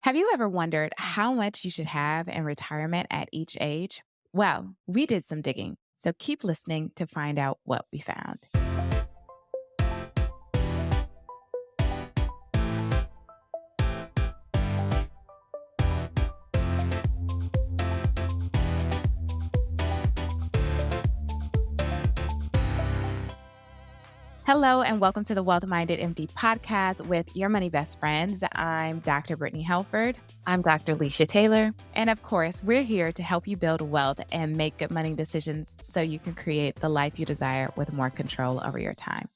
Have you ever wondered how much you should have in retirement at each age? Well, we did some digging, so keep listening to find out what we found. Hello, and welcome to the Wealth Minded MD podcast with your money best friends. I'm Dr. Brittne Helford. I'm Dr. Lisha Taylor. And of course, we're here to help you build wealth and make good money decisions so you can create the life you desire with more control over your time.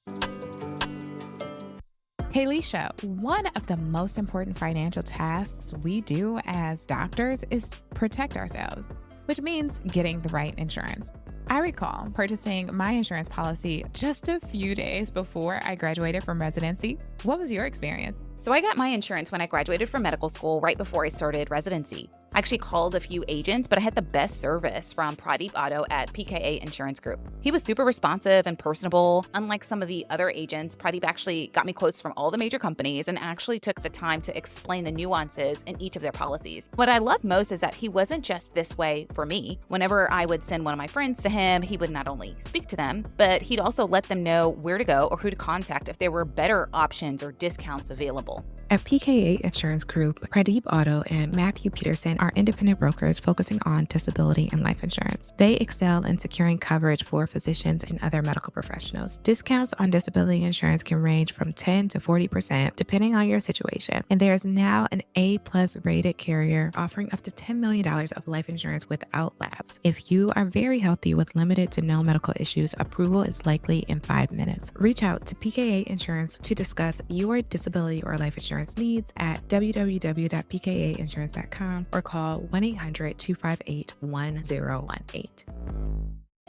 Hey, Lisha, one of the most important financial tasks we do as doctors is protect ourselves, which means getting the right insurance. I recall purchasing my insurance policy just a few days before I graduated from residency. What was your experience? So I got my insurance when I graduated from medical school right before I started residency. I actually called a few agents, but I had the best service from Pradeep Auto at PKA Insurance Group. He was super responsive and personable. Unlike some of the other agents, Pradeep actually got me quotes from all the major companies and actually took the time to explain the nuances in each of their policies. What I loved most is that he wasn't just this way for me. Whenever I would send one of my friends to him, he would not only speak to them, but he'd also let them know where to go or who to contact if there were better options or discounts available. At PKA Insurance Group, Pradeep Auto and Matthew Peterson are independent brokers focusing on disability and life insurance. They excel in securing coverage for physicians and other medical professionals. Discounts on disability insurance can range from 10 to 40% depending on your situation. And there is now an A-plus rated carrier offering up to $10 million of life insurance without lapse. If you are very healthy with limited to no medical issues, approval is likely in 5 minutes. Reach out to PKA Insurance to discuss your disability or life insurance needs at www.pkainsurance.com or call 1-800-258-1018.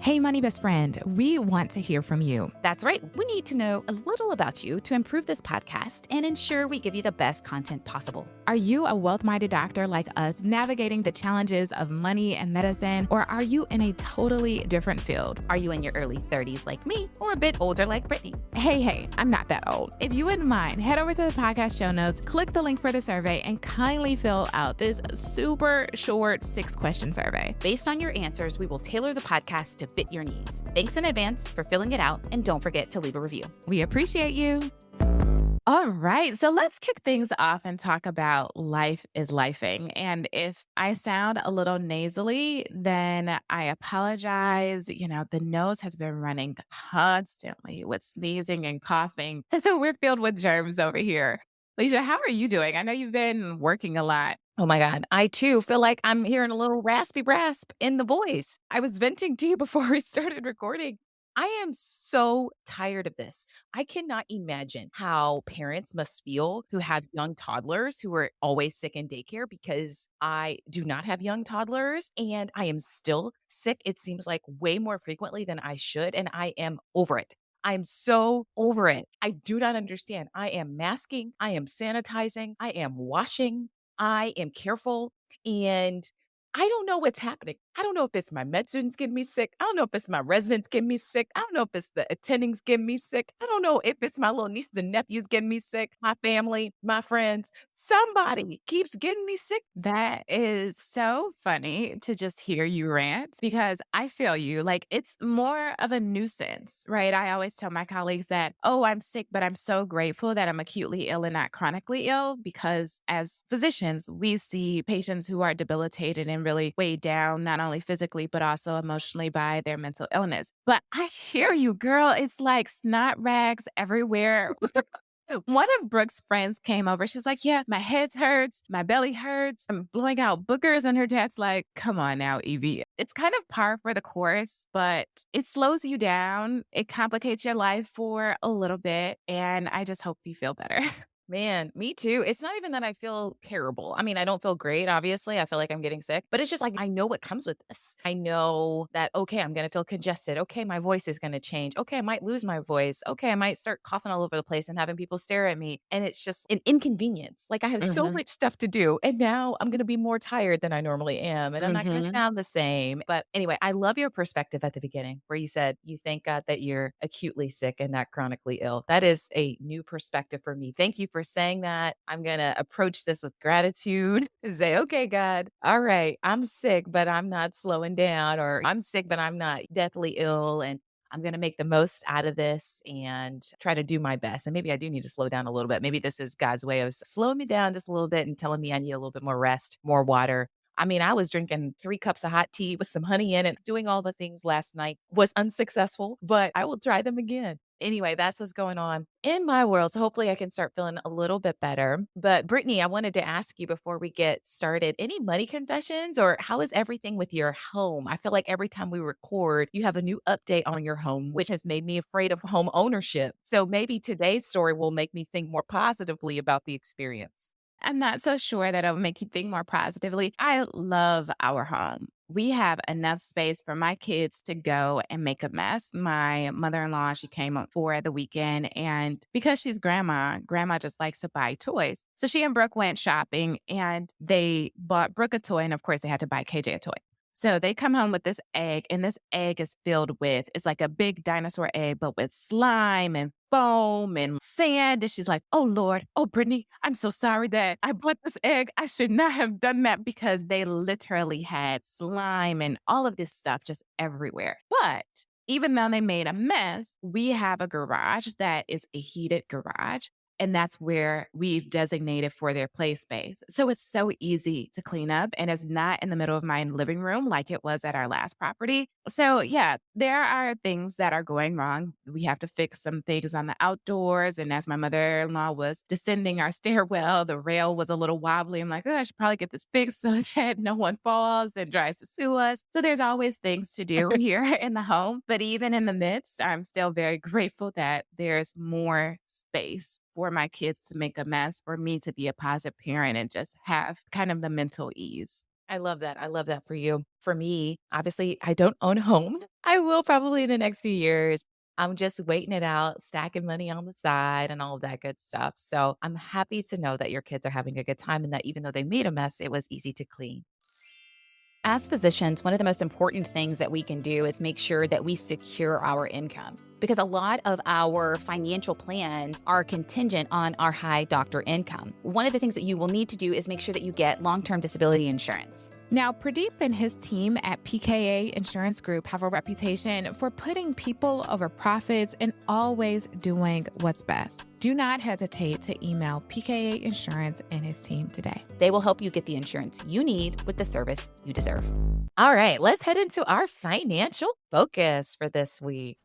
Hey, money best friend, we want to hear from you. That's right. We need to know a little about you to improve this podcast and ensure we give you the best content possible. Are you a wealth-minded doctor like us navigating the challenges of money and medicine, or are you in a totally different field? Are you in your early 30s like me or a bit older like Brittne? Hey, I'm not that old. If you wouldn't mind, head over to the podcast show notes, click the link for the survey, and kindly fill out this super short 6-question survey. Based on your answers, we will tailor the podcast to fit your needs. Thanks in advance for filling it out, and don't forget to leave a review. We appreciate you. All right, so let's kick things off and talk about life is lifing. And if I sound a little nasally, then I apologize. The nose has been running constantly with sneezing and coughing. We're filled with germs over here. Lisha, how are you doing? I know you've been working a lot. Oh my God. I too feel like I'm hearing a little raspy rasp in the voice. I was venting to you before we started recording. I am so tired of this. I cannot imagine how parents must feel who have young toddlers who are always sick in daycare because I do not have young toddlers and I am still sick. It seems like way more frequently than I should, and I am over it. I'm so over it. I do not understand. I am masking, I am sanitizing, I am washing, I am careful, and I don't know what's happening. I don't know if it's my med students getting me sick. I don't know if it's my residents getting me sick. I don't know if it's the attendings getting me sick. I don't know if it's my little nieces and nephews getting me sick, my family, my friends. Somebody keeps getting me sick. That is so funny to just hear you rant because I feel you. Like it's more of a nuisance, right? I always tell my colleagues that, oh, I'm sick, but I'm so grateful that I'm acutely ill and not chronically ill because as physicians, we see patients who are debilitated and really weighed down, not only physically, but also emotionally by their mental illness. But I hear you, girl. It's like snot rags everywhere. One of Brooke's friends came over. She's like, yeah, my head hurts. My belly hurts. I'm blowing out boogers. And her dad's like, come on now, Evie. It's kind of par for the course, but it slows you down. It complicates your life for a little bit. And I just hope you feel better. Man, me too. It's not even that I feel terrible. I mean, I don't feel great, obviously. I feel like I'm getting sick, but it's just like I know what comes with this. I know that, okay, I'm going to feel congested. Okay, my voice is going to change. Okay, I might lose my voice. Okay, I might start coughing all over the place and having people stare at me. And it's just an inconvenience. Like I have so Mhm. much stuff to do. And now I'm going to be more tired than I normally am. And I'm not going to Mhm. sound the same. But anyway, I love your perspective at the beginning where you said you thank God that you're acutely sick and not chronically ill. That is a new perspective for me. Thank you for for saying that. I'm going to approach this with gratitude and say, okay, God, all right, I'm sick, but I'm not slowing down, or I'm sick, but I'm not deathly ill. And I'm going to make the most out of this and try to do my best. And maybe I do need to slow down a little bit. Maybe this is God's way of slowing me down just a little bit and telling me I need a little bit more rest, more water. I mean, I was drinking 3 cups of hot tea with some honey in it, doing all the things last night, was unsuccessful, but I will try them again. Anyway, that's what's going on in my world. So hopefully I can start feeling a little bit better. But Brittne, I wanted to ask you before we get started, any money confessions, or how is everything with your home? I feel like every time we record, you have a new update on your home, which has made me afraid of home ownership. So maybe today's story will make me think more positively about the experience. I'm not so sure that it'll make you think more positively. I love our home. We have enough space for my kids to go and make a mess. My mother in law, she came up for the weekend, and because she's grandma just likes to buy toys. So she and Brooke went shopping and they bought Brooke a toy. And of course, they had to buy KJ a toy. So they come home with this egg, and this egg is filled with, it's like a big dinosaur egg, but with slime and foam and sand. And she's like, oh Lord, oh Brittany, I'm so sorry that I bought this egg. I should not have done that, because they literally had slime and all of this stuff just everywhere. But even though they made a mess, we have a garage that is a heated garage. And that's where we've designated for their play space. So it's so easy to clean up, and it's not in the middle of my living room like it was at our last property. So, yeah, there are things that are going wrong. We have to fix some things on the outdoors. And as my mother in law was descending our stairwell, the rail was a little wobbly. I'm like, oh, I should probably get this fixed so that no one falls and tries to sue us. So there's always things to do here in the home. But even in the midst, I'm still very grateful that there's more space for my kids to make a mess, for me to be a positive parent and just have kind of the mental ease. I love that. I love that for you. For me, obviously, I don't own a home. I will probably in the next few years. I'm just waiting it out, stacking money on the side and all of that good stuff. So I'm happy to know that your kids are having a good time and that even though they made a mess, it was easy to clean. As physicians, one of the most important things that we can do is make sure that we secure our income, because a lot of our financial plans are contingent on our high doctor income. One of the things that you will need to do is make sure that you get long-term disability insurance. Now, Pradeep and his team at PKA Insurance Group have a reputation for putting people over profits and always doing what's best. Do not hesitate to email PKA Insurance and his team today. They will help you get the insurance you need with the service you deserve. All right, let's head into our financial focus for this week.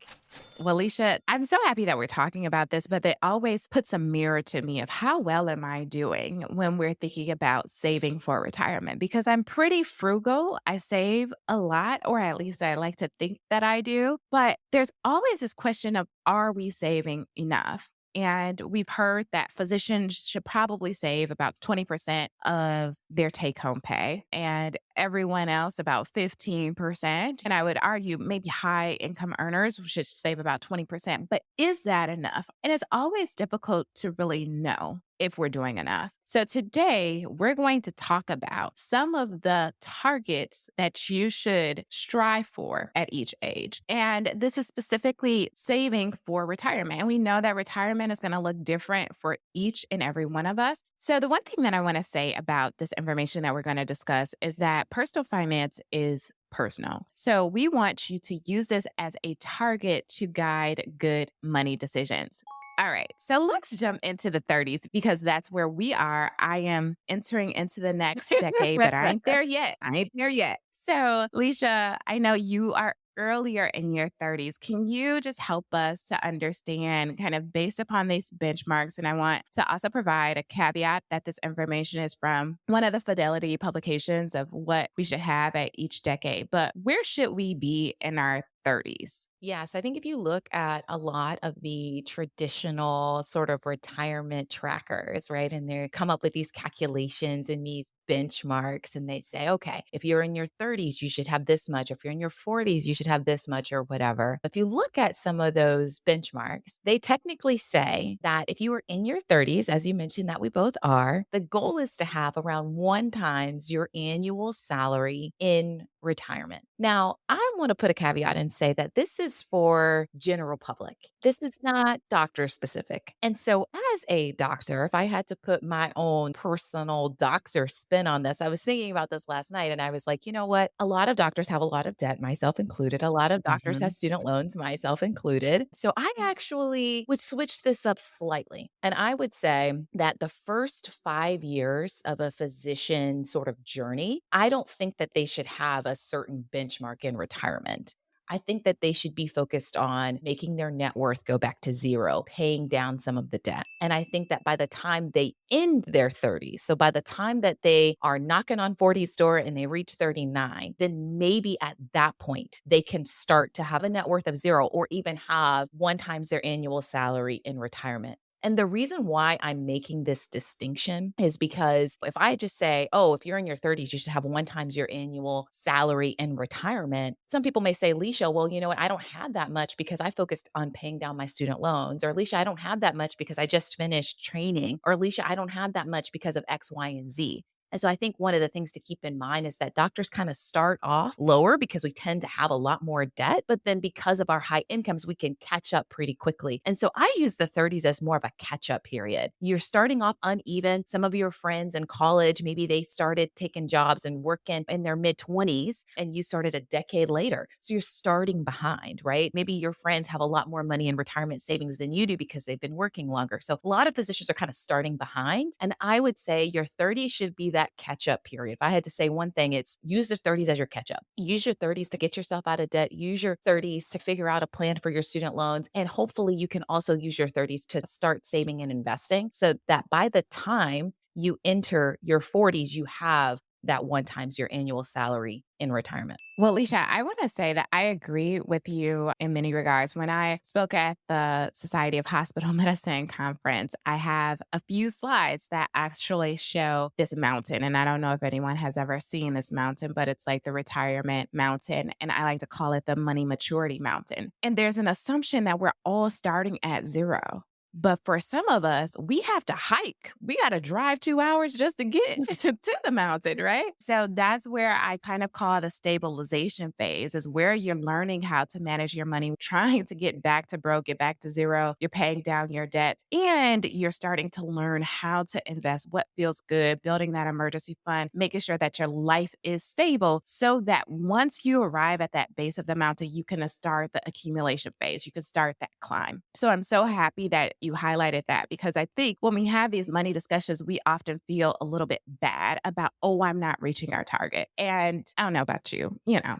Well, Lisha, I'm so happy that we're talking about this, but it always puts a mirror to me of how well am I doing when we're thinking about saving for retirement, because I'm pretty frugal. I save a lot, or at least I like to think that I do. But there's always this question of, are we saving enough? And we've heard that physicians should probably save about 20% of their take home pay, and everyone else about 15%. And I would argue maybe high income earners should save about 20%. But is that enough? And it's always difficult to really know if we're doing enough. So today we're going to talk about some of the targets that you should strive for at each age. And this is specifically saving for retirement. And we know that retirement is going to look different for each and every one of us. So the one thing that I want to say about this information that we're going to discuss is that personal finance is personal. So we want you to use this as a target to guide good money decisions. All right, so let's jump into the 30s, because that's where we are. I am entering into the next decade, but I ain't there yet. I ain't there yet. So, Lisha, I know you are earlier in your 30s. Can you just help us to understand, kind of based upon these benchmarks? And I want to also provide a caveat that this information is from one of the Fidelity publications of what we should have at each decade. But where should we be in our 30s? Yes, I think if you look at a lot of the traditional sort of retirement trackers, right, and they come up with these calculations and these benchmarks, and they say, okay, if you're in your 30s, you should have this much. If you're in your 40s, you should have this much or whatever. If you look at some of those benchmarks, they technically say that if you are in your 30s, as you mentioned that we both are, the goal is to have around 1 times your annual salary in retirement. Now, I want to put a caveat and say that this is for general public. This is not doctor specific. And so, as a doctor, if I had to put my own personal doctor spin on this, I was thinking about this last night and I was like, you know what? A lot of doctors have a lot of debt, myself included. A lot of doctors have Mhm. student loans, myself included. So, I actually would switch this up slightly. And I would say that the first 5 years of a physician sort of journey, I don't think that they should have a certain benchmark in retirement. I think that they should be focused on making their net worth go back to zero, paying down some of the debt. And I think that by the time they end their 30s, so by the time that they are knocking on 40's door and they reach 39, then maybe at that point they can start to have a net worth of zero or even have one times their annual salary in retirement. And the reason why I'm making this distinction is because if I just say, oh, if you're in your 30s, you should have one times your annual salary in retirement. Some people may say, Lisha, well, you know what? I don't have that much because I focused on paying down my student loans. Or Lisha, I don't have that much because I just finished training. Or Lisha, I don't have that much because of X, Y, and Z. And so I think one of the things to keep in mind is that doctors kind of start off lower because we tend to have a lot more debt. But then because of our high incomes, we can catch up pretty quickly. And so I use the 30s as more of a catch up period. You're starting off uneven. Some of your friends in college, maybe they started taking jobs and working in their mid 20s and you started a decade later. So you're starting behind, right? Maybe your friends have a lot more money in retirement savings than you do because they've been working longer. So a lot of physicians are kind of starting behind. And I would say your 30s should be that catch up period. If I had to say one thing, it's use the 30s as your catch up. Use your 30s to get yourself out of debt. Use your 30s to figure out a plan for your student loans. And hopefully you can also use your 30s to start saving and investing so that by the time you enter your 40s, you have that one times your annual salary in retirement. Well, Lisha, I want to say that I agree with you in many regards. When I spoke at the Society of Hospital Medicine conference, I have a few slides that actually show this mountain. And I don't know if anyone has ever seen this mountain, but it's like the retirement mountain. And I like to call it the money maturity mountain. And there's an assumption that we're all starting at zero. But for some of us, we have to hike. We got to drive 2 hours just to get to the mountain, right? So that's where I kind of call the stabilization phase, is where you're learning how to manage your money, trying to get back to broke, get back to zero. You're paying down your debt and you're starting to learn how to invest, what feels good, building that emergency fund, making sure that your life is stable so that once you arrive at that base of the mountain, you can start the accumulation phase. You can start that climb. So I'm so happy that you highlighted that because I think when we have these money discussions, we often feel a little bit bad about, oh, I'm not reaching our target. And I don't know about you,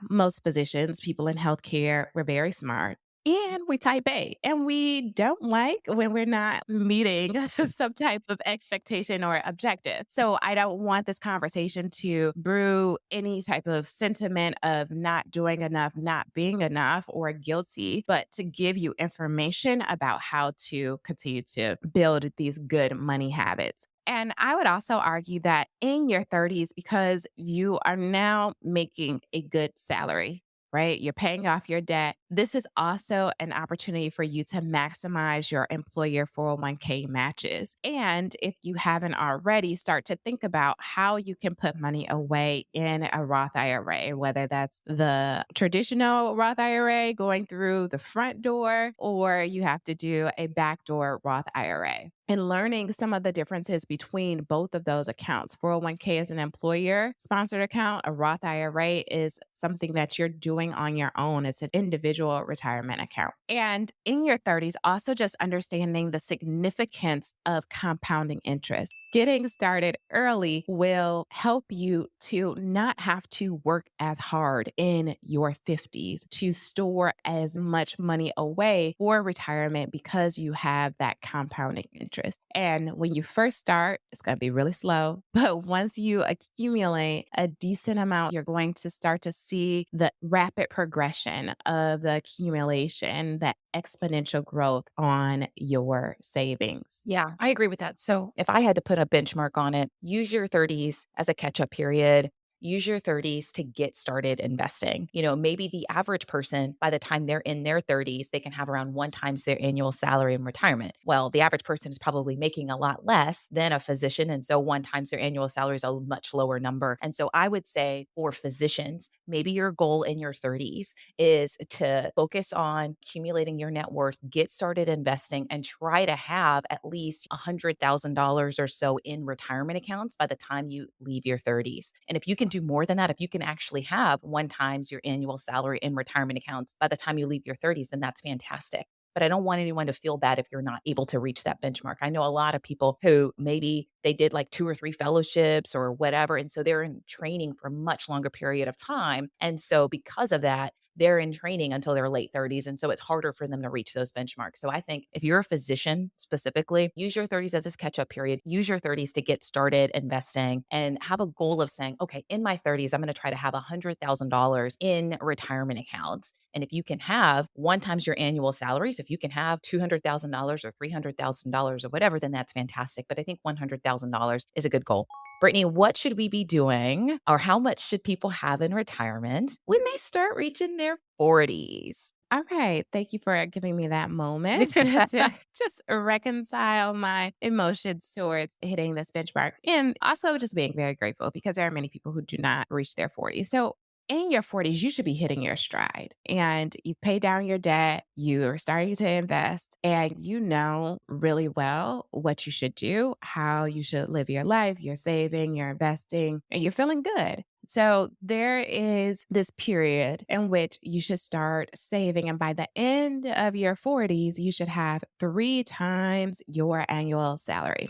most physicians, people in healthcare, we're very smart. And we type A, and we don't like when we're not meeting some type of expectation or objective. So I don't want this conversation to brew any type of sentiment of not doing enough, not being enough, or guilty, but to give you information about how to continue to build these good money habits. And I would also argue that in your 30s, because you are now making a good salary, right? You're paying off your debt. This is also an opportunity for you to maximize your employer 401k matches. And if you haven't already, start to think about how you can put money away in a Roth IRA, whether that's the traditional Roth IRA going through the front door, or you have to do a backdoor Roth IRA. And learning some of the differences between both of those accounts. 401k is an employer sponsored account. A Roth IRA is something that you're doing on your own. It's an individual retirement account. And in your 30s, also just understanding the significance of compounding interest. Getting started early will help you to not have to work as hard in your 50s to store as much money away for retirement because you have that compounding interest. And when you first start, it's going to be really slow. But once you accumulate a decent amount, you're going to start to see the rapid progression of the accumulation, that exponential growth on your savings. Yeah, I agree with that. So if I had to put a benchmark on it, use your 30s as a catch up period. use your 30s to get started investing. Maybe the average person, by the time they're in their 30s, they can have around one times their annual salary in retirement. Well, the average person is probably making a lot less than a physician. And so one times their annual salary is a much lower number. And so I would say for physicians, maybe your goal in your 30s is to focus on accumulating your net worth, get started investing, and try to have at least $100,000 or so in retirement accounts by the time you leave your 30s. And if you can do more than that, if you can actually have one times your annual salary in retirement accounts by the time you leave your 30s, then that's fantastic. But I don't want anyone to feel bad if you're not able to reach that benchmark. I know a lot of people who maybe they did like 2 or 3 fellowships or whatever, and so they're in training for a much longer period of time. And so because of that, they're in training until their late 30s. And so it's harder for them to reach those benchmarks. So I think if you're a physician specifically, use your 30s as this catch up period. Use your 30s to get started investing and have a goal of saying, okay, in my 30s, I'm going to try to have $100,000 in retirement accounts. And if you can have one times your annual salary, so if you can have $200,000 or $300,000 or whatever, then that's fantastic. But I think $100,000 is a good goal. Brittne, what should we be doing or how much should people have in retirement when they start reaching their 40s? All right. Thank you for giving me that moment to just reconcile my emotions towards hitting this benchmark. And also just being very grateful because there are many people who do not reach their 40s. So in your 40s, you should be hitting your stride and you pay down your debt, you're starting to invest, and you know really well what you should do, how you should live your life, you're saving, you're investing, and you're feeling good. So there is this period in which you should start saving. And by the end of your 40s, you should have 3 times your annual salary.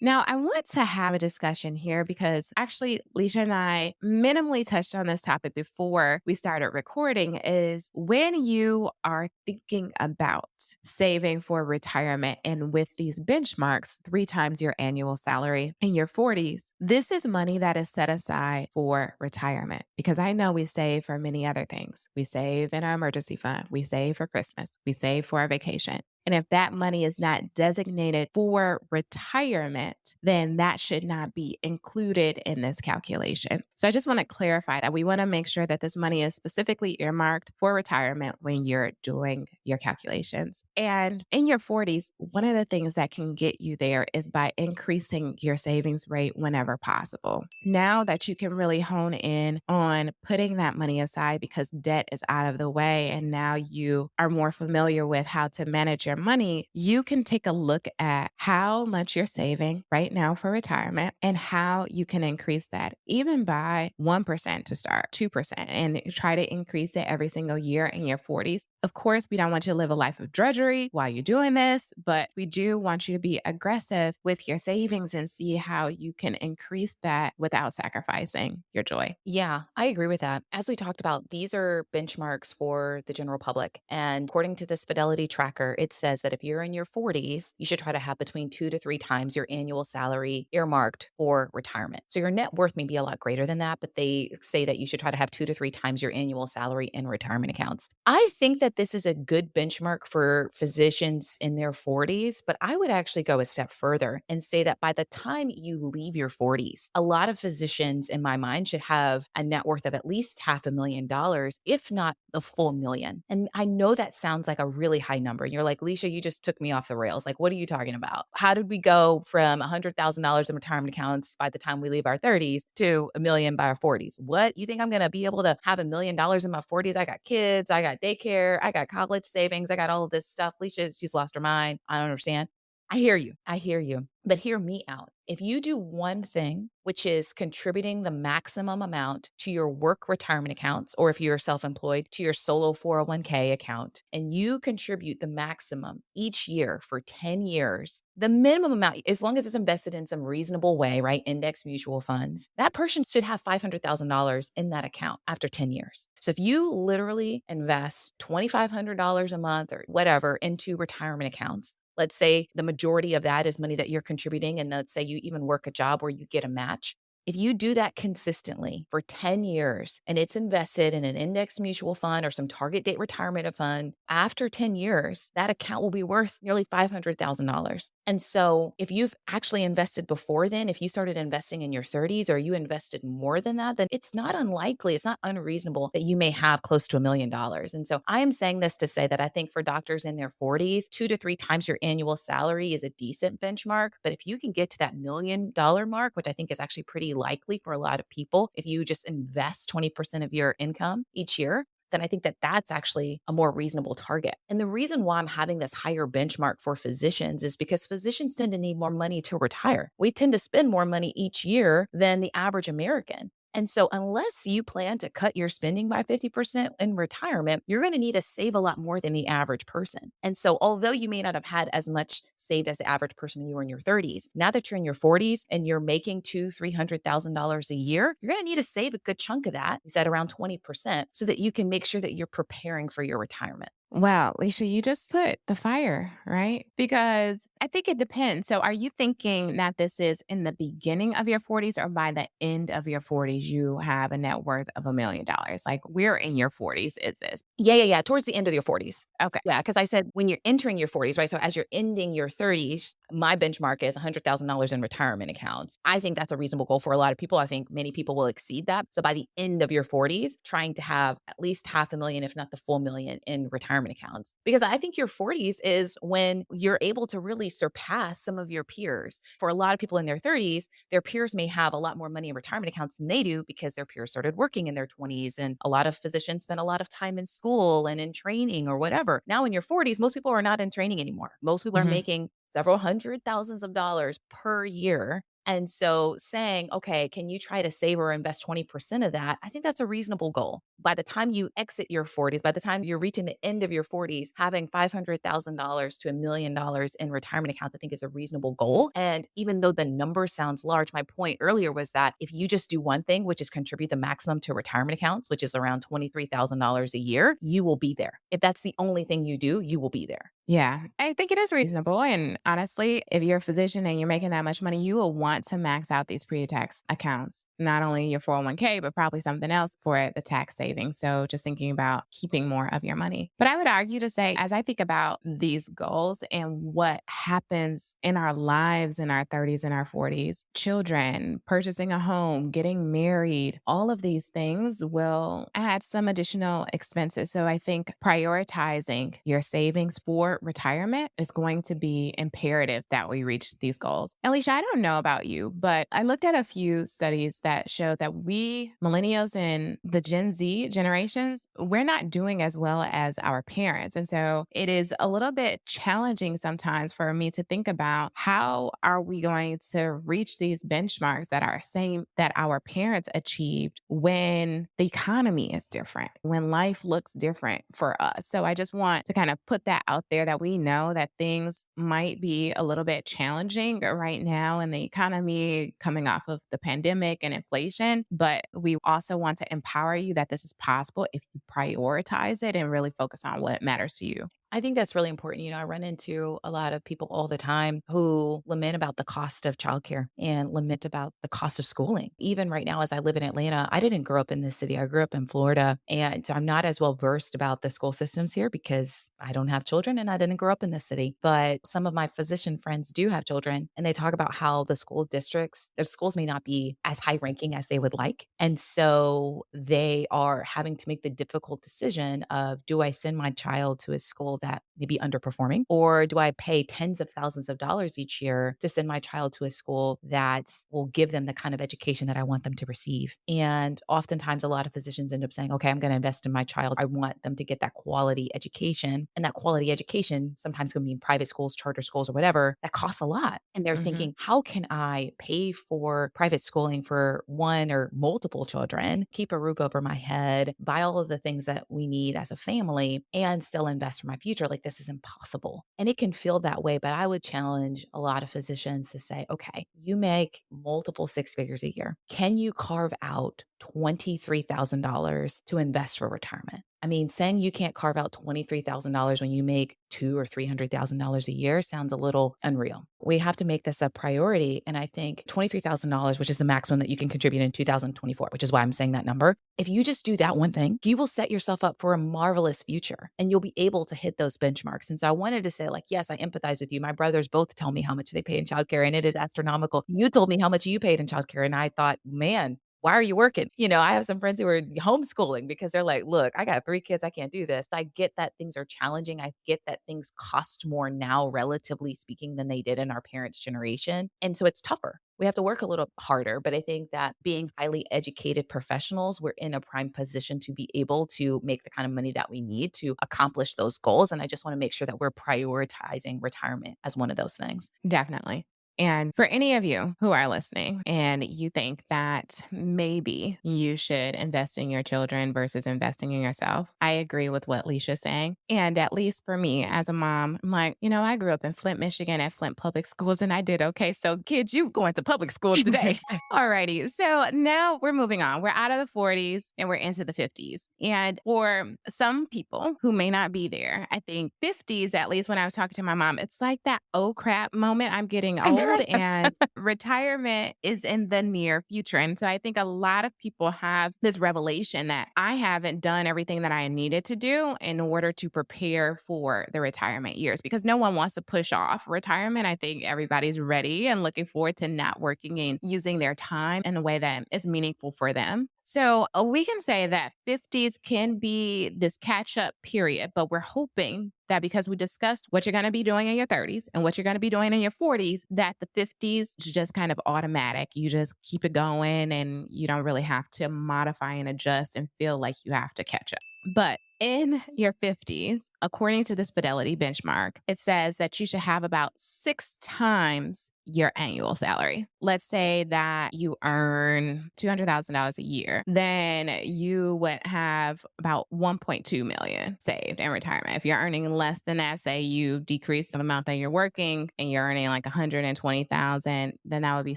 Now, I want to have a discussion here because actually, Lisha and I minimally touched on this topic before we started recording is when you are thinking about saving for retirement and with these benchmarks, 3 times your annual salary in your 40s, this is money that is set aside for retirement because I know we save for many other things. We save in our emergency fund, we save for Christmas, we save for a vacation. And if that money is not designated for retirement, then that should not be included in this calculation. So I just want to clarify that we want to make sure that this money is specifically earmarked for retirement when you're doing your calculations. And in your 40s, one of the things that can get you there is by increasing your savings rate whenever possible. Now that you can really hone in on putting that money aside because debt is out of the way and now you are more familiar with how to manage your money, you can take a look at how much you're saving right now for retirement and how you can increase that even by 1% to start, 2%, and try to increase it every single year in your 40s. Of course, we don't want you to live a life of drudgery while you're doing this, but we do want you to be aggressive with your savings and see how you can increase that without sacrificing your joy. Yeah, I agree with that. As we talked about, these are benchmarks for the general public. And according to this fidelity tracker, it says that if you're in your 40s, you should try to have between 2 to 3 times your annual salary earmarked for retirement. So your net worth may be a lot greater than that, but they say that you should try to have 2 to 3 times your annual salary in retirement accounts. I think that this is a good benchmark for physicians in their 40s, but I would actually go a step further and say that by the time you leave your 40s, a lot of physicians in my mind should have a net worth of at least $500,000, if not a full million. And I know that sounds like a really high number. And you're like, Lisha, you just took me off the rails. Like, what are you talking about? How did we go from $100,000 in retirement accounts by the time we leave our 30s to a million by our 40s? What? You think I'm going to be able to have $1 million in my 40s? I got kids, I got daycare, I got college savings, I got all of this stuff. Lisha, she's lost her mind. I don't understand. I hear you. I hear you. But hear me out. If you do one thing, which is contributing the maximum amount to your work retirement accounts, or if you're self employed, to your solo 401k account, and you contribute the maximum each year for 10 years, the minimum amount, as long as it's invested in some reasonable way, right? Index mutual funds, that person should have $500,000 in that account after 10 years. So if you literally invest $2,500 a month or whatever into retirement accounts, let's say the majority of that is money that you're contributing. And let's say you even work a job where you get a match. If you do that consistently for 10 years and it's invested in an index mutual fund or some target date retirement fund, after 10 years, that account will be worth nearly $500,000. And so if you've actually invested before then, if you started investing in your 30s or you invested more than that, then it's not unlikely, it's not unreasonable that you may have close to $1 million. And so I am saying this to say that I think for doctors in their 40s, 2 to 3 times your annual salary is a decent benchmark. But if you can get to that $1 million mark, which I think is actually pretty likely for a lot of people, if you just invest 20% of your income each year, then I think that that's actually a more reasonable target. And the reason why I'm having this higher benchmark for physicians is because physicians tend to need more money to retire. We tend to spend more money each year than the average American. And so, unless you plan to cut your spending by 50% in retirement, you're going to need to save a lot more than the average person. And so, although you may not have had as much saved as the average person when you were in your 30s, now that you're in your 40s and you're making $300,000 a year, you're going to need to save a good chunk of that. You said around 20%, so that you can make sure that you're preparing for your retirement. Wow, Lisha, you just put the fire, right? Because I think it depends. So, are you thinking that this is in the beginning of your 40s or by the end of your 40s, you have a net worth of $1 million? Like, where in your 40s is this? Yeah. Towards the end of your 40s. Okay. Yeah, because I said when you're entering your 40s, right? So as you're ending your 30s, my benchmark is $100,000 in retirement accounts. I think that's a reasonable goal for a lot of people. I think many people will exceed that. So by the end of your 40s, trying to have at least half a million, if not the full million, in retirement accounts. Because I think your 40s is when you're able to really surpass some of your peers. For a lot of people in their 30s, their peers may have a lot more money in retirement accounts than they do because their peers started working in their 20s. And a lot of physicians spend a lot of time in school and in training or whatever. Now in your 40s, most people are not in training anymore. Most people are Mhm. making several hundred thousands of dollars per year. And so saying, okay, can you try to save or invest 20% of that? I think that's a reasonable goal. By the time you exit your 40s, by the time you're reaching the end of your 40s, having $500,000 to $1 million in retirement accounts, I think is a reasonable goal. And even though the number sounds large, my point earlier was that if you just do one thing, which is contribute the maximum to retirement accounts, which is around $23,000 a year, you will be there. If that's the only thing you do, you will be there. Yeah, I think it is reasonable. And honestly, if you're a physician and you're making that much money, you will want to max out these pre-tax accounts, not only your 401k, but probably something else for the tax savings. So just thinking about keeping more of your money. But I would argue to say, as I think about these goals and what happens in our lives in our 30s and our 40s, children, purchasing a home, getting married, all of these things will add some additional expenses. So I think prioritizing your savings for retirement is going to be imperative that we reach these goals. Alicia, I don't know about you, but I looked at a few studies that show that we millennials and the Gen Z generations, we're not doing as well as our parents. And so it is a little bit challenging sometimes for me to think about how are we going to reach these benchmarks that are same that our parents achieved when the economy is different, when life looks different for us. So I just want to kind of put that out there that we know that things might be a little bit challenging right now in the economy coming off of the pandemic and inflation, but we also want to empower you that this is possible if you prioritize it and really focus on what matters to you. I think that's really important. I run into a lot of people all the time who lament about the cost of childcare and lament about the cost of schooling. Even right now, as I live in Atlanta, I didn't grow up in this city. I grew up in Florida. And so I'm not as well versed about the school systems here because I don't have children and I didn't grow up in this city. But some of my physician friends do have children and they talk about how the school districts, their schools may not be as high ranking as they would like. And so they are having to make the difficult decision of do I send my child to a school that may be underperforming? Or do I pay tens of thousands of dollars each year to send my child to a school that will give them the kind of education that I want them to receive? And oftentimes, a lot of physicians end up saying, okay, I'm going to invest in my child. I want them to get that quality education. And that quality education sometimes can mean private schools, charter schools, or whatever. That costs a lot. And they're Mhm. thinking, how can I pay for private schooling for one or multiple children, keep a roof over my head, buy all of the things that we need as a family, and still invest for my future? Like, this is impossible. And it can feel that way. But I would challenge a lot of physicians to say, okay, you make multiple six figures a year. Can you carve out $23,000 to invest for retirement? I mean, saying you can't carve out $23,000 when you make two or $300,000 a year sounds a little unreal. We have to make this a priority. And I think $23,000, which is the maximum that you can contribute in 2024, which is why I'm saying that number. If you just do that one thing, you will set yourself up for a marvelous future and you'll be able to hit those benchmarks. And so I wanted to say, like, yes, I empathize with you. My brothers both tell me how much they pay in childcare, and it is astronomical. You told me how much you paid in childcare, and I thought, man, why are you working? I have some friends who are homeschooling because they're like, look, I got 3 kids. I can't do this. I get that things are challenging. I get that things cost more now, relatively speaking, than they did in our parents' generation. And so it's tougher. We have to work a little harder. But I think that being highly educated professionals, we're in a prime position to be able to make the kind of money that we need to accomplish those goals. And I just want to make sure that we're prioritizing retirement as one of those things. Definitely. And for any of you who are listening and you think that maybe you should invest in your children versus investing in yourself, I agree with what Lisha's saying. And at least for me as a mom, I'm like, I grew up in Flint, Michigan at Flint Public Schools and I did okay. So kids, you going to public school today. Alrighty. So now we're moving on. We're out of the 40s and we're into the 50s. And for some people who may not be there, I think 50s, at least when I was talking to my mom, it's like that oh crap moment. I'm getting old and retirement is in the near future. And so I think a lot of people have this revelation that I haven't done everything that I needed to do in order to prepare for the retirement years because no one wants to push off retirement. I think everybody's ready and looking forward to not working and using their time in a way that is meaningful for them. So we can say that 50s can be this catch up period, but we're hoping that because we discussed what you're going to be doing in your 30s and what you're going to be doing in your 40s, that the 50s is just kind of automatic. You just keep it going and you don't really have to modify and adjust and feel like you have to catch up. But in your 50s, according to this Fidelity benchmark, it says that you should have about 6 times your annual salary. Let's say that you earn $200,000 a year, then you would have about 1.2 million saved in retirement. If you're earning less than that, say you decrease the amount that you're working and you're earning like 120,000, then that would be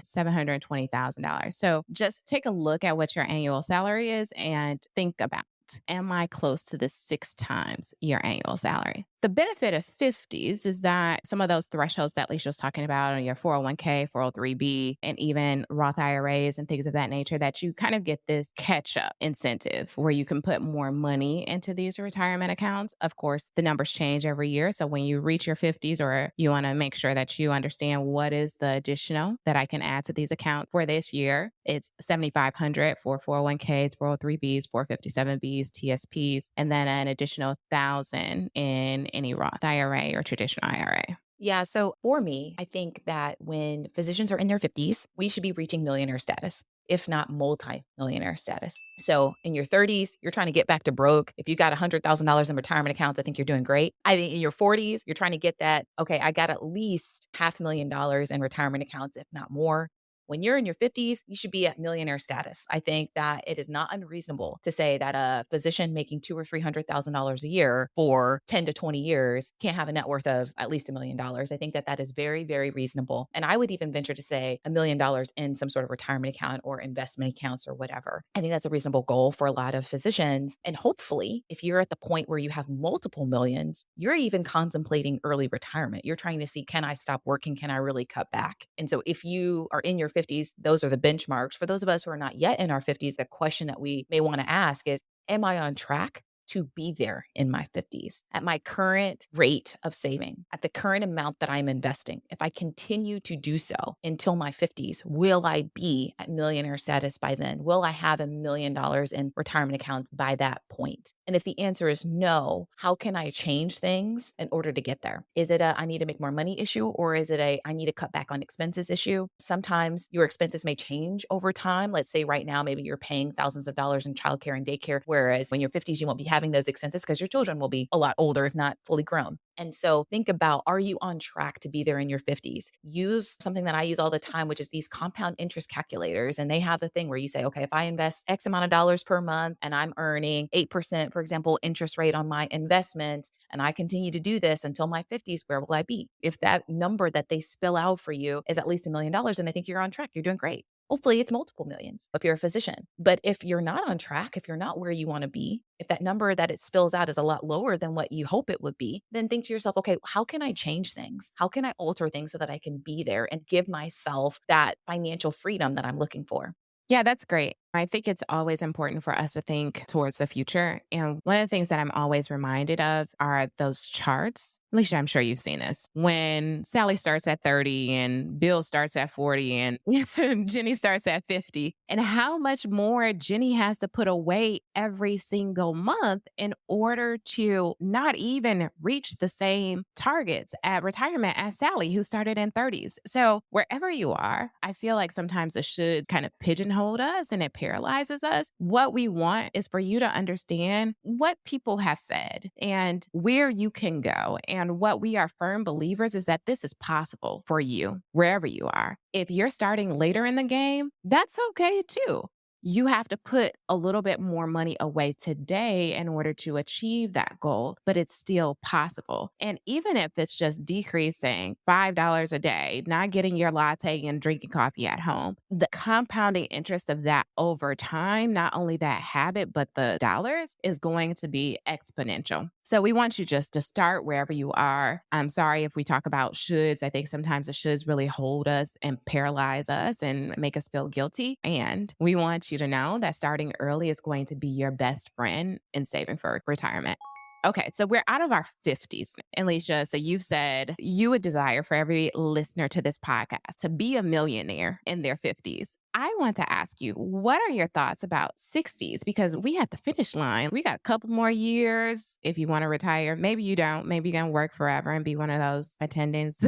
$720,000. So just take a look at what your annual salary is and think about, am I close to the 6 times your annual salary? The benefit of 50s is that some of those thresholds that Lisha was talking about on your 401k, 403b, and even Roth IRAs and things of that nature, that you kind of get this catch up incentive where you can put more money into these retirement accounts. Of course, the numbers change every year. So when you reach your 50s, or you want to make sure that you understand what is the additional that I can add to these accounts for this year, it's 7,500 for 401ks, 403bs, 457bs, TSPs, and then an additional 1,000 in any Roth IRA or traditional IRA. Yeah. So for me, I think that when physicians are in their 50s, we should be reaching millionaire status, if not multi-millionaire status. So in your 30s, you're trying to get back to broke. If you got $100,000 in retirement accounts, I think you're doing great. I think in your 40s, you're trying to get that. Okay, I got at least $500,000 in retirement accounts, if not more. When you're in your 50s, you should be at millionaire status. I think that it is not unreasonable to say that a physician making $200,000 or $300,000 a year for 10 to 20 years can't have a net worth of at least $1 million. I think that that is very, very reasonable. And I would even venture to say $1 million in some sort of retirement account or investment accounts or whatever. I think that's a reasonable goal for a lot of physicians. And hopefully, if you're at the point where you have multiple millions, you're even contemplating early retirement. You're trying to see, can I stop working? Can I really cut back? And so if you are in your 50s, those are the benchmarks. For those of us who are not yet in our 50s, the question that we may want to ask is, am I on track to be there in my 50s at my current rate of saving, at the current amount that I'm investing? If I continue to do so until my 50s, will I be at millionaire status by then? Will I have $1 million in retirement accounts by that point? And if the answer is no, how can I change things in order to get there? Is it a I need to make more money issue, or is it a I need to cut back on expenses issue? Sometimes your expenses may change over time. Let's say right now, maybe you're paying thousands of dollars in childcare and daycare, whereas when you're 50s, you won't be having those expenses because your children will be a lot older, if not fully grown. And so think about, are you on track to be there in your 50s? Use something that I use all the time, which is these compound interest calculators. And they have a thing where you say, okay, if I invest X amount of dollars per month and I'm earning 8%, for example, interest rate on my investment, and I continue to do this until my 50s, where will I be? If that number that they spill out for you is at least $1 million, then I think you're on track. You're doing great. Hopefully it's multiple millions if you're a physician. But if you're not on track, if you're not where you want to be, if that number that it spills out is a lot lower than what you hope it would be, then think to yourself, okay, how can I change things? How can I alter things so that I can be there and give myself that financial freedom that I'm looking for? Yeah, that's great. I think it's always important for us to think towards the future. And one of the things that I'm always reminded of are those charts. Alicia, I'm sure you've seen this. When Sally starts at 30 and Bill starts at 40 and Jenny starts at 50, and how much more Jenny has to put away every single month in order to not even reach the same targets at retirement as Sally, who started in 30s. So wherever you are, I feel like sometimes it should kind of pigeonhole us and it paralyzes us. What we want is for you to understand what people have said and where you can go. And what we are firm believers is that this is possible for you wherever you are. If you're starting later in the game, that's okay too. You have to put a little bit more money away today in order to achieve that goal, but it's still possible. And even if it's just decreasing $5 a day, not getting your latte and drinking coffee at home, the compounding interest of that over time, not only that habit, but the dollars is going to be exponential. So we want you just to start wherever you are. I'm sorry if we talk about shoulds. I think sometimes the shoulds really hold us and paralyze us and make us feel guilty. And we want you to know that starting early is going to be your best friend in saving for retirement. Okay, so we're out of our 50s, Alicia. So you've said you would desire for every listener to this podcast to be a millionaire in their 50s. I want to ask you, what are your thoughts about 60s? Because we at the finish line, we got a couple more years if you want to retire. Maybe you don't. Maybe you're going to work forever and be one of those attendants.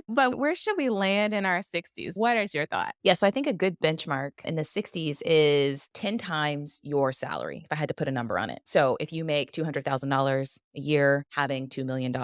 But where should we land in our 60s? What is your thought? Yeah, so I think a good benchmark in the 60s is 10 times your salary, if I had to put a number on it. So if you make $200,000 a year, having $2 million.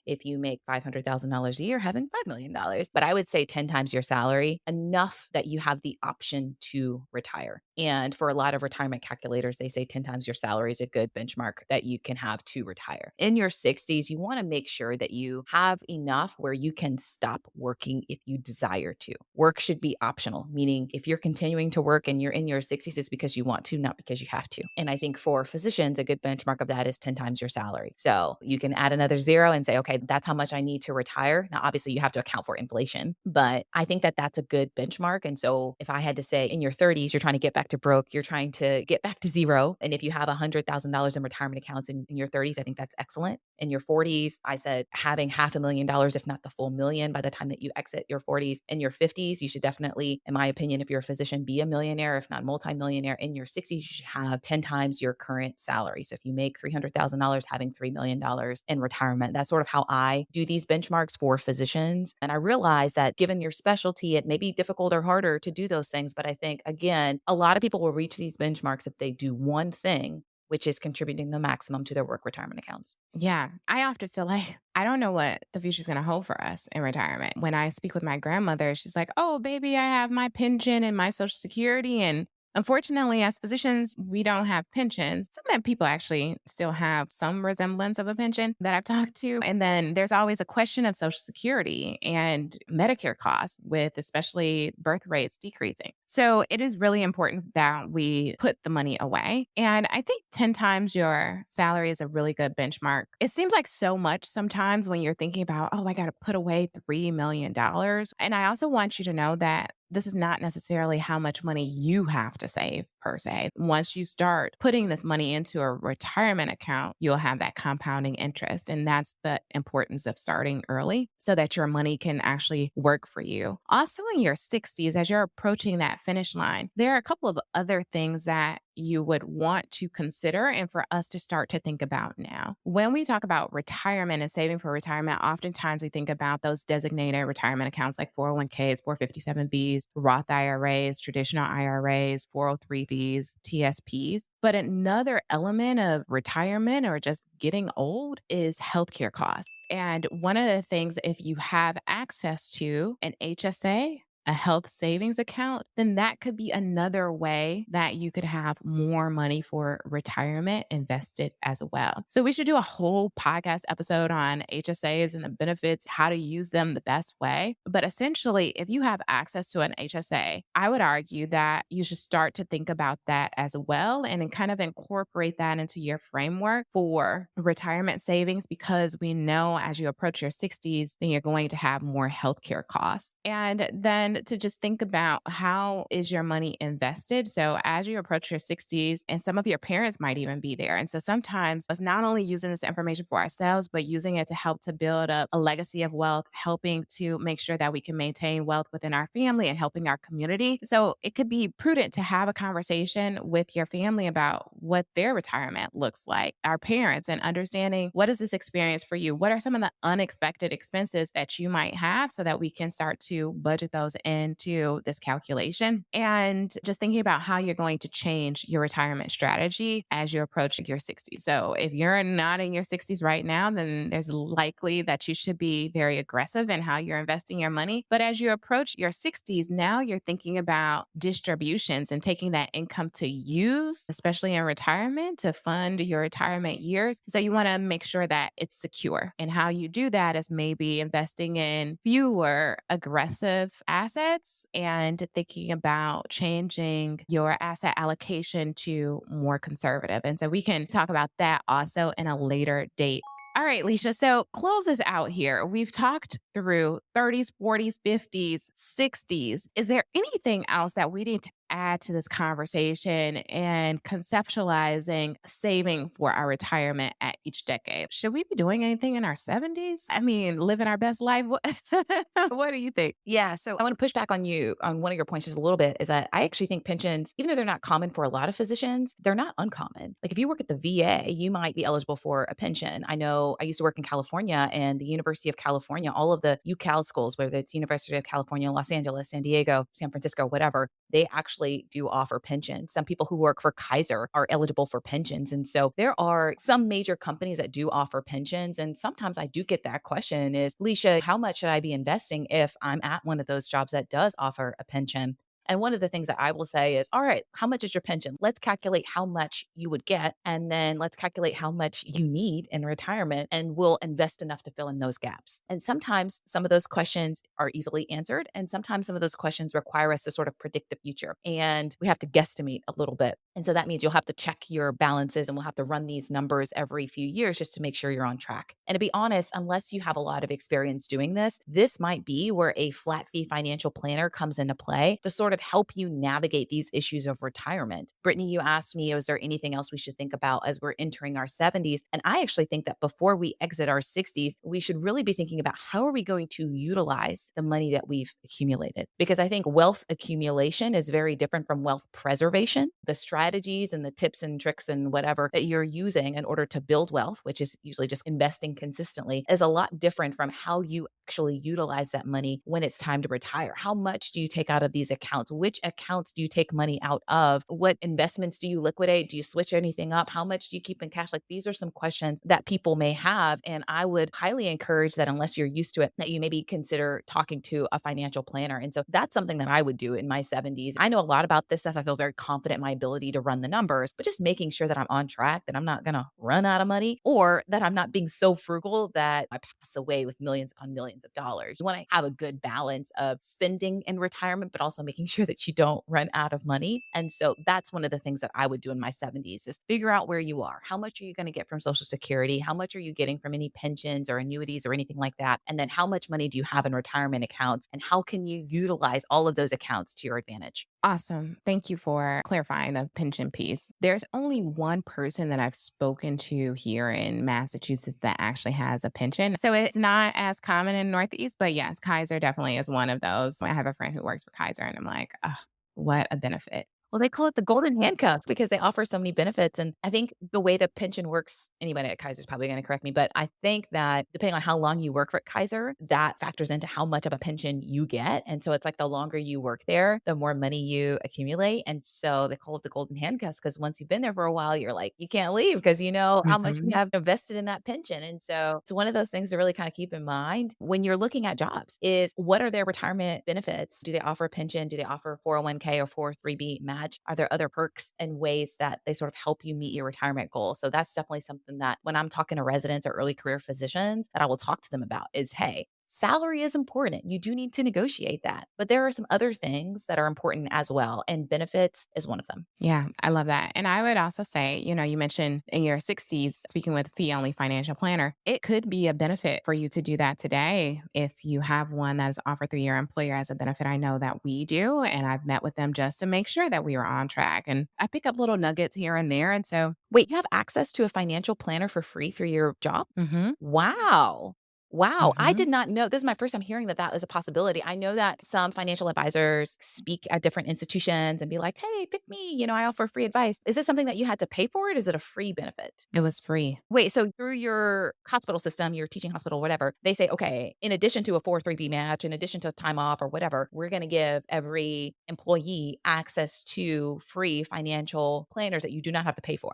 If you make $500,000 a year, having $5 million. But I would say 10 times your salary, enough that you have the option to retire. And for a lot of retirement calculators, they say 10 times your salary is a good benchmark that you can have to retire. In your 60s, you want to make sure that you have enough where you can stop working if you desire to. Work should be optional, meaning if you're continuing to work and you're in your 60s, it's because you want to, not because you have to. And I think for physicians, a good benchmark of that is 10 times your salary. So you can add another zero and say, okay, that's how much I need to retire. Now, obviously, you have to account for inflation, but I think that that's a good benchmark. And so if I had to say in your 30s, you're trying to get back to broke, you're trying to get back to zero. And if you have $100,000 in retirement accounts in your 30s, I think that's excellent. In your 40s, I said having $500,000, if not the full million by the time that you exit your 40s. In your 50s, you should definitely, in my opinion, if you're a physician, be a millionaire, if not multimillionaire. In your 60s, you should have 10 times your current salary. So if you make $300,000, having $3 million in retirement, that's sort of how I do these benchmarks for physicians. And I realize that given your specialty, it may be difficult or harder to do those things. But I think, again, a lot of people will reach these benchmarks if they do one thing, which is contributing the maximum to their work retirement accounts. Yeah, I often feel like I don't know what the future is going to hold for us in retirement. When I speak with my grandmother, she's like, "Oh, baby, I have my pension and my social security." And unfortunately, as physicians, we don't have pensions. Some people actually still have some resemblance of a pension that I've talked to. And then there's always a question of social security and Medicare costs, with especially birth rates decreasing. So it is really important that we put the money away. And I think 10 times your salary is a really good benchmark. It seems like so much sometimes when you're thinking about, oh, I got to put away $3 million. And I also want you to know that this is not necessarily how much money you have to save per se. Once you start putting this money into a retirement account, you'll have that compounding interest. And that's the importance of starting early so that your money can actually work for you. Also, in your 60s, as you're approaching that finish line, there are a couple of other things that you would want to consider and for us to start to think about now. When we talk about retirement and saving for retirement, oftentimes we think about those designated retirement accounts like 401ks, 457bs, Roth IRAs, traditional IRAs, 403bs, TSPs. But another element of retirement or just getting old is healthcare costs. And one of the things, if you have access to an HSA, a health savings account, then that could be another way that you could have more money for retirement invested as well. So we should do a whole podcast episode on HSAs and the benefits, how to use them the best way. But essentially, if you have access to an HSA, I would argue that you should start to think about that as well and then kind of incorporate that into your framework for retirement savings, because we know as you approach your 60s, then you're going to have more healthcare costs. And then to just think about how is your money invested. So as you approach your 60s, and some of your parents might even be there. And so sometimes it's not only using this information for ourselves, but using it to help to build up a legacy of wealth, helping to make sure that we can maintain wealth within our family and helping our community. So it could be prudent to have a conversation with your family about what their retirement looks like, our parents, and understanding what is this experience for you? What are some of the unexpected expenses that you might have so that we can start to budget those into this calculation? And just thinking about how you're going to change your retirement strategy as you approach your 60s. So if you're not in your 60s right now, then there's likely that you should be very aggressive in how you're investing your money. But as you approach your 60s, now you're thinking about distributions and taking that income to use, especially in retirement, to fund your retirement years. So you want to make sure that it's secure. And how you do that is maybe investing in fewer aggressive assets and thinking about changing your asset allocation to more conservative. And so we can talk about that also in a later date. All right, Lisha. So close us out here. We've talked through 30s, 40s, 50s, 60s. Is there anything else that we need to add to this conversation and conceptualizing saving for our retirement at each decade? Should we be doing anything in our 70s? I mean, living our best life? What do you think? Yeah. So I want to push back on you on one of your points just a little bit is that I actually think pensions, even though they're not common for a lot of physicians, they're not uncommon. Like if you work at the VA, you might be eligible for a pension. I know I used to work in California and the University of California, all of the UCal schools, whether it's University of California, Los Angeles, San Diego, San Francisco, whatever, they actually do offer pensions. Some people who work for Kaiser are eligible for pensions. And so there are some major companies that do offer pensions. And sometimes I do get that question is, Lisha, how much should I be investing if I'm at one of those jobs that does offer a pension? And one of the things that I will say is, all right, how much is your pension? Let's calculate how much you would get. And then let's calculate how much you need in retirement. And we'll invest enough to fill in those gaps. And sometimes some of those questions are easily answered. And sometimes some of those questions require us to sort of predict the future. And we have to guesstimate a little bit. And so that means you'll have to check your balances and we'll have to run these numbers every few years just to make sure you're on track. And to be honest, unless you have a lot of experience doing this might be where a flat fee financial planner comes into play to sort of help you navigate these issues of retirement. Brittne, you asked me, is there anything else we should think about as we're entering our 70s? And I actually think that before we exit our 60s, we should really be thinking about how are we going to utilize the money that we've accumulated? Because I think wealth accumulation is very different from wealth preservation. The strategies and the tips and tricks and whatever that you're using in order to build wealth, which is usually just investing consistently, is a lot different from how you actually utilize that money when it's time to retire. How much do you take out of these accounts? Which accounts do you take money out of? What investments do you liquidate? Do you switch anything up? How much do you keep in cash? Like these are some questions that people may have. And I would highly encourage that unless you're used to it, that you maybe consider talking to a financial planner. And so that's something that I would do in my 70s. I know a lot about this stuff. I feel very confident in my ability to run the numbers, but just making sure that I'm on track, that I'm not going to run out of money or that I'm not being so frugal that I pass away with millions upon millions of dollars. You want to have a good balance of spending in retirement, but also making sure that you don't run out of money. And so that's one of the things that I would do in my 70s is figure out where you are. How much are you going to get from Social Security? How much are you getting from any pensions or annuities or anything like that? And then how much money do you have in retirement accounts? And how can you utilize all of those accounts to your advantage? Awesome. Thank you for clarifying the pension piece. There's only one person that I've spoken to here in Massachusetts that actually has a pension. So it's not as common in Northeast, but yes, Kaiser definitely is one of those. I have a friend who works for Kaiser and I'm like, oh, what a benefit. Well, they call it the golden handcuffs because they offer so many benefits. And I think the way the pension works, anybody at Kaiser is probably going to correct me, but I think that depending on how long you work for Kaiser, that factors into how much of a pension you get. And so it's like the longer you work there, the more money you accumulate. And so they call it the golden handcuffs because once you've been there for a while, you're like, you can't leave because you know how much you Mhm. have invested in that pension. And so it's one of those things to really kind of keep in mind when you're looking at jobs is what are their retirement benefits? Do they offer a pension? Do they offer 401k or 403b match? Are there other perks and ways that they sort of help you meet your retirement goals? So that's definitely something that when I'm talking to residents or early career physicians that I will talk to them about is, hey, salary is important. You do need to negotiate that. But there are some other things that are important as well. And benefits is one of them. Yeah, I love that. And I would also say, you mentioned in your 60s, speaking with fee only financial planner, it could be a benefit for you to do that today if you have one that is offered through your employer as a benefit. I know that we do. And I've met with them just to make sure that we are on track. And I pick up little nuggets here and there. And so, Wait, you have access to a financial planner for free through your job? mhm, Wow. Wow. I mhm. did not know. This is my first time hearing that that was a possibility. I know that some financial advisors speak at different institutions and be like, hey, pick me. I offer free advice. Is this something that you had to pay for it? Is it a free benefit? It was free. Wait, so through your hospital system, your teaching hospital, whatever, they say, okay, in addition to a 403b match, in addition to time off or whatever, we're going to give every employee access to free financial planners that you do not have to pay for.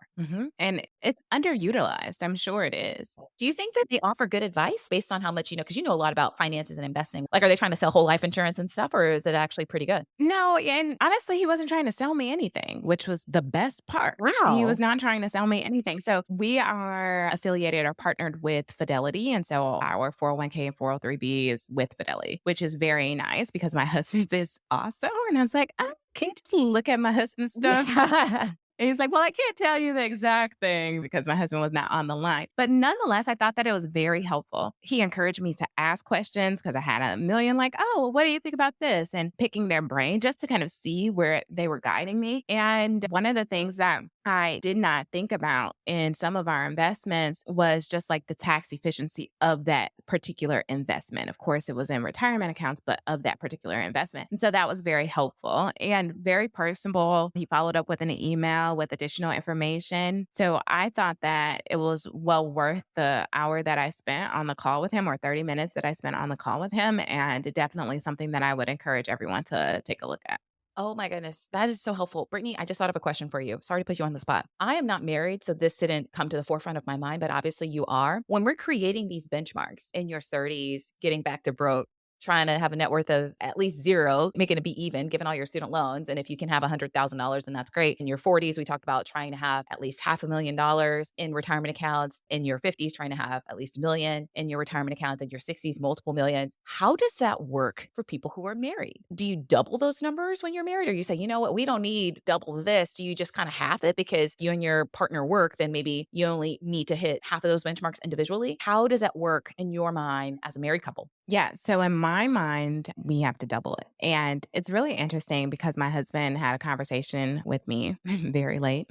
And it's underutilized. I'm sure it is. Do you think that they offer good advice based on how much you know? Because you know a lot about finances and investing. Like, are they trying to sell whole life insurance and stuff, or is it actually pretty good? No, and honestly, he wasn't trying to sell me anything, which was the best part. He was Wow. not trying to sell me anything. So we are affiliated or partnered with Fidelity. And so our 401k and 403b is with Fidelity, which is very nice because my husband is also. And I was like, can you just look at my husband's stuff? Yeah. And he's like, "Well, I can't tell you the exact thing because my husband was not on the line." But nonetheless, I thought that it was very helpful. He encouraged me to ask questions because I had a million like, "Oh, well, what do you think about this?" And picking their brain just to kind of see where they were guiding me. And one of the things that I did not think about in some of our investments was just like the tax efficiency of that particular investment. Of course, it was in retirement accounts, but of that particular investment. And so that was very helpful and very personable. He followed up with an email with additional information. So I thought that it was well worth the hour that I spent on the call with him or 30 minutes that I spent on the call with him. And definitely something that I would encourage everyone to take a look at. Oh my goodness. That is so helpful. Brittany, I just thought of a question for you. Sorry to put you on the spot. I am not married, so this didn't come to the forefront of my mind, but obviously you are. When we're creating these benchmarks in your 30s, getting back to broke, trying to have a net worth of at least zero, making it be even, given all your student loans. And if you can have $100,000, then that's great. In your 40s, we talked about trying to have at least $500,000 in retirement accounts. In your 50s, trying to have at least a million in your retirement accounts. In your 60s, multiple millions. How does that work for people who are married? Do you double those numbers when you're married? Or you say, you know what, we don't need double this. Do you just kind of half it because you and your partner work? Then maybe you only need to hit half of those benchmarks individually. How does that work in your mind as a married couple? Yeah. So in my mind, we have to double it. And it's really interesting because my husband had a conversation with me very late.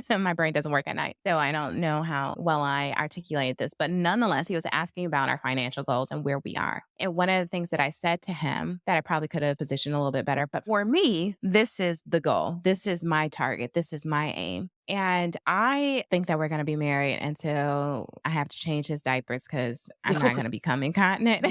My brain doesn't work at night. So I don't know how well I articulate this. But nonetheless, he was asking about our financial goals and where we are. And one of the things that I said to him that I probably could have positioned a little bit better, but for me, this is the goal. This is my target. This is my aim. And I think that we're going to be married until I have to change his diapers because I'm not going to become incontinent.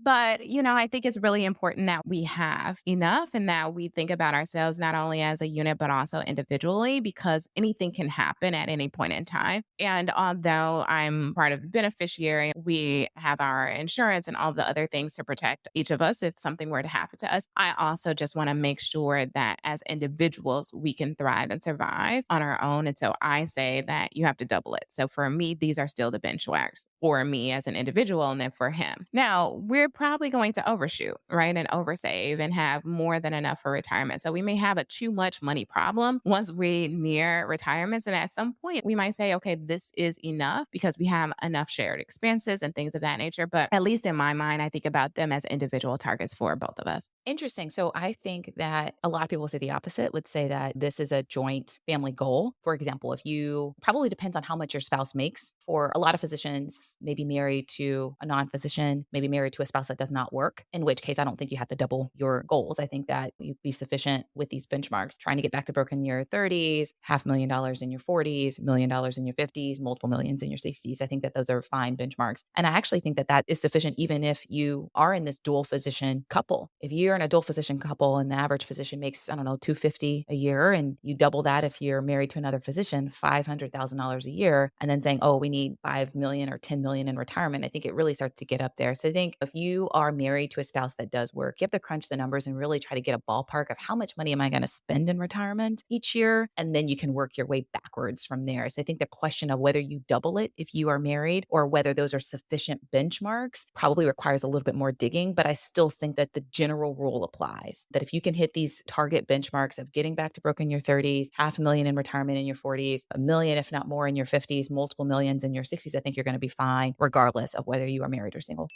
But, I think it's really important that we have enough and that we think about ourselves not only as a unit, but also individually because anything can happen at any point in time. And although I'm part of the beneficiary, we have our insurance and all the other things to protect each of us if something were to happen to us. I also just want to make sure that as individuals, we can thrive and survive on our own. And so I say that you have to double it. So for me, these are still the benchmarks for me as an individual and then for him. Now, we're probably going to overshoot, right? And oversave and have more than enough for retirement. So we may have a too much money problem once we near retirement. And at some point, we might say, okay, this is enough because we have enough shared expenses and things of that nature. But at least in my mind, I think about them as individual targets for both of us. Interesting. So I think that a lot of people say the opposite, would say that this is a joint family goal. For example, if you probably depends on how much your spouse makes. For a lot of physicians, maybe married to a non physician, maybe married to a spouse that does not work, in which case I don't think you have to double your goals. I think that you'd be sufficient with these benchmarks, trying to get back to broke in your 30s, $500,000 in your 40s, $1 million in your 50s, multiple millions in your 60s. I think that those are fine benchmarks. And I actually think that that is sufficient even if you are in this dual physician couple. If you're in a dual physician couple and the average physician makes, I don't know, 250 a year, and you double that if you're married to another physician, $500,000 a year, and then saying, oh, we need 5 million or 10 million in retirement, I think it really starts to get up there. So I think if you are married to a spouse that does work, you have to crunch the numbers and really try to get a ballpark of how much money am I going to spend in retirement each year? And then you can work your way backwards from there. So I think the question of whether you double it if you are married or whether those are sufficient benchmarks probably requires a little bit more digging. But I still think that the general rule applies that if you can hit these target benchmarks of getting back to broke in your 30s, 500,000 in retirement in your 40s, a million, if not more, in your 50s, multiple millions in your 60s, I think you're going to be fine regardless of whether you are married or single.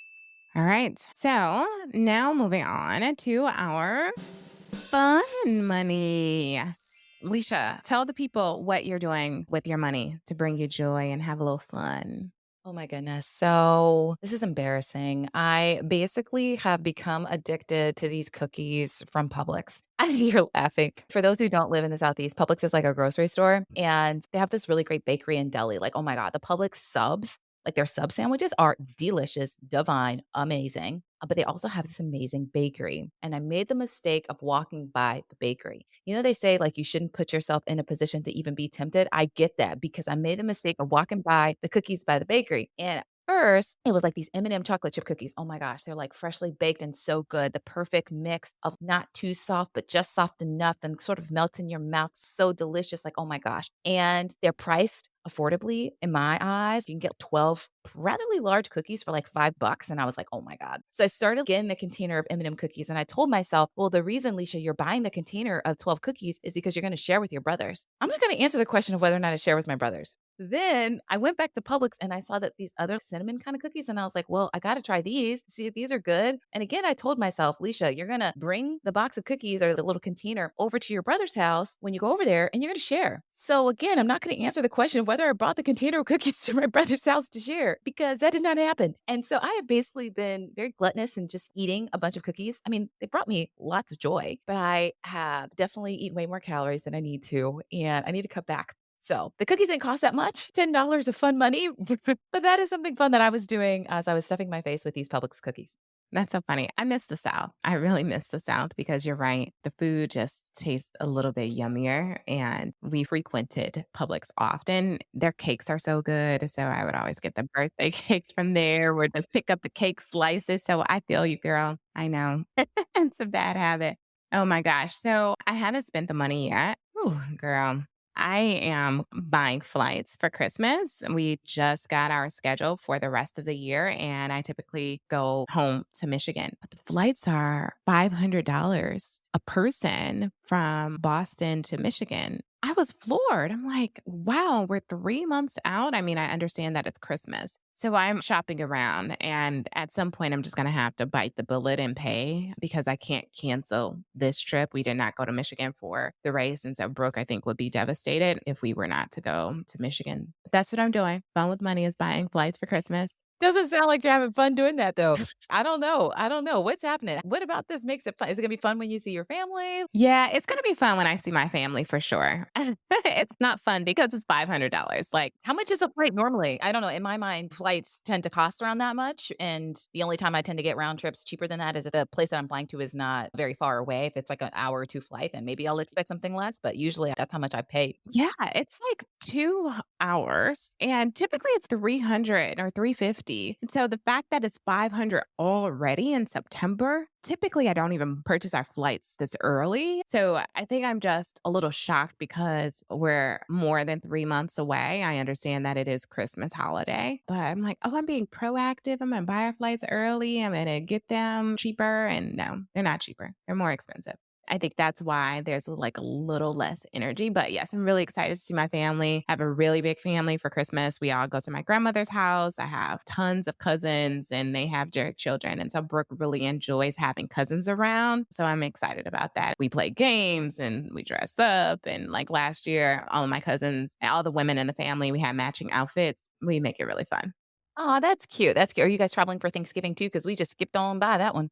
All right. So now moving on to our fun money. Lisha, tell the people what you're doing with your money to bring you joy and have a little fun. Oh my goodness. So this is embarrassing. I basically have become addicted to these cookies from Publix. You're laughing. For those who don't live in the Southeast, Publix is like a grocery store and they have this really great bakery and deli. Like, oh my God, the Publix subs, like their sub sandwiches are delicious, divine, amazing. But they also have this amazing bakery. And I made the mistake of walking by the bakery. You know, they say like you shouldn't put yourself in a position to even be tempted. I get that because I made the mistake of walking by the cookies by the bakery. And first, it was like these M&M chocolate chip cookies. Oh my gosh, they're like freshly baked and so good. The perfect mix of not too soft, but just soft enough and sort of melts in your mouth. So delicious. Like, oh my gosh. And they're priced affordably in my eyes. You can get 12 rather large cookies for like $5. And I was like, oh my God. So I started getting the container of M&M cookies. And I told myself, well, the reason, Lisha, you're buying the container of 12 cookies is because you're going to share with your brothers. I'm not going to answer the question of whether or not I share with my brothers. Then I went back to Publix and I saw that these other cinnamon kind of cookies. And I was like, well, I got to try these, see if these are good. And again, I told myself, Lisha, you're going to bring the box of cookies or the little container over to your brother's house when you go over there and you're going to share. So again, I'm not going to answer the question of whether I brought the container of cookies to my brother's house to share because that did not happen. And so I have basically been very gluttonous and just eating a bunch of cookies. I mean, they brought me lots of joy, but I have definitely eaten way more calories than I need to. And I need to cut back. So the cookies didn't cost that much, $10 of fun money, but that is something fun that I was doing as I was stuffing my face with these Publix cookies. That's so funny. I miss the South. I really miss the South because you're right. The food just tastes a little bit yummier. And we frequented Publix often. Their cakes are so good. So I would always get the birthday cakes from there or just pick up the cake slices. So I feel you, girl. I know. It's a bad habit. Oh my gosh. So I haven't spent the money yet. Ooh, girl. I am buying flights for Christmas. We just got our schedule for the rest of the year, and I typically go home to Michigan. But the flights are $500 a person from Boston to Michigan. I was floored. I'm like, wow, we're 3 months out. I mean, I understand that it's Christmas. So I'm shopping around, and at some point, I'm just going to have to bite the bullet and pay because I can't cancel this trip. We did not go to Michigan for the race. And so Brooke, I think, would be devastated if we were not to go to Michigan. But that's what I'm doing. Fun with money is buying flights for Christmas. Doesn't sound like you're having fun doing that though. I don't know. I don't know. What's happening? What about this makes it fun? Is it gonna be fun when you see your family? Yeah, it's gonna be fun when I see my family for sure. It's not fun because it's $500. Like, How much is a flight normally? I don't know. In my mind, flights tend to cost around that much. And the only time I tend to get round trips cheaper than that is if the place that I'm flying to is not very far away. If it's like an hour or two flight, then maybe I'll expect something less. But usually that's how much I pay. yeah, it's like 2 hours and typically it's 300 or 350. And so the fact that it's 500 already in September, typically I don't even purchase our flights this early. So I think I'm just a little shocked because we're more than 3 months away. I understand that it is Christmas holiday, but I'm like, oh, I'm being proactive. I'm going to buy our flights early. I'm going to get them cheaper. And no, they're not cheaper. They're more expensive. I think that's why there's like a little less energy. But yes, I'm really excited to see my family. I have a really big family for Christmas. We all go to my grandmother's house. I have tons of cousins and they have their children. And so Brooke really enjoys having cousins around. So I'm excited about that. We play games and we dress up. And like last year, all of my cousins, all the women in the family, we had matching outfits. We make it really fun. Oh, that's cute. That's cute. Are you guys traveling for Thanksgiving too? Because we just skipped on by that one.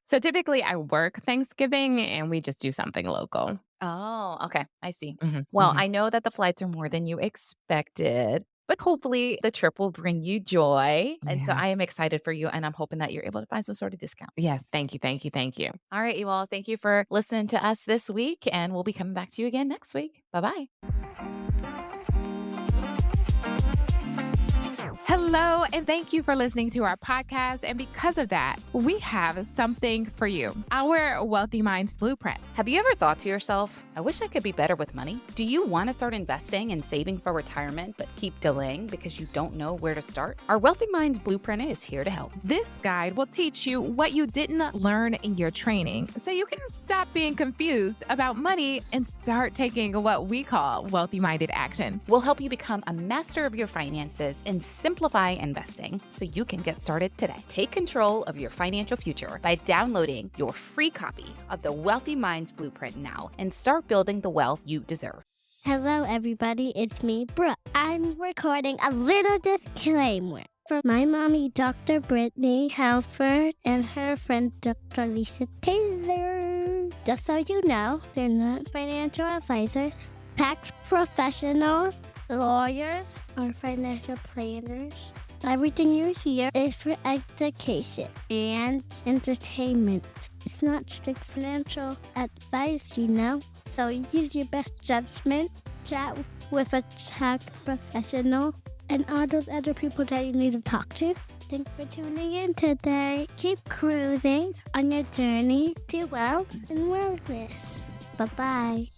So typically I work Thanksgiving and we just do something local. Oh, okay. I see. Mhm, Well, mhm. I know that the flights are more than you expected, but hopefully the trip will bring you joy. And so Yeah. I am excited for you, and I'm hoping that you're able to find some sort of discount. Yes. Thank you. Thank you. Thank you. All right, you all. Thank you for listening to us this week, and we'll be coming back to you again next week. Bye bye. Hello, and thank you for listening to our podcast. And because of that, we have something for you, our Wealthy Minds Blueprint. Have you ever thought to yourself, I wish I could be better with money? Do you want to start investing and saving for retirement, but keep delaying because you don't know where to start? Our Wealthy Minds Blueprint is here to help. This guide will teach you what you didn't learn in your training so you can stop being confused about money and start taking what we call wealthy minded action. We'll help you become a master of your finances and simplify investing so you can get started today. Take control of your financial future by downloading your free copy of the Wealthy Minds Blueprint now and start building the wealth you deserve. Hello, everybody. It's me, Brooke. I'm recording a little disclaimer for my mommy, Dr. Brittne Halford, and her friend, Dr. Lisha Taylor. Just so you know, they're not financial advisors, tax professionals, lawyers, or financial planners. Everything you hear is for education and entertainment. It's not strict financial advice, you know? So use your best judgment, chat with a tax professional, and all those other people that you need to talk to. Thanks for tuning in today. Keep cruising on your journey to wealth and wellness. Bye-bye.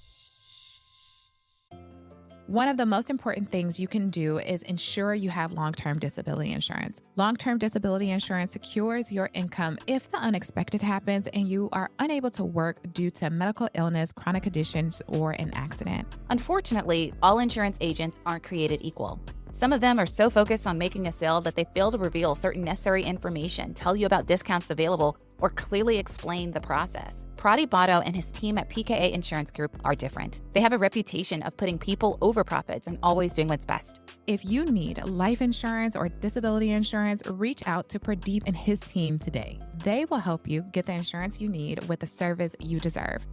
One of the most important things you can do is ensure you have long-term disability insurance. Long-term disability insurance secures your income if the unexpected happens and you are unable to work due to medical illness, chronic conditions, or an accident. Unfortunately, all insurance agents aren't created equal. Some of them are so focused on making a sale that they fail to reveal certain necessary information, tell you about discounts available, or clearly explain the process. Pradip Botto and his team at PKA Insurance Group are different. They have a reputation of putting people over profits and always doing what's best. If you need life insurance or disability insurance, reach out to Pradip and his team today. They will help you get the insurance you need with the service you deserve.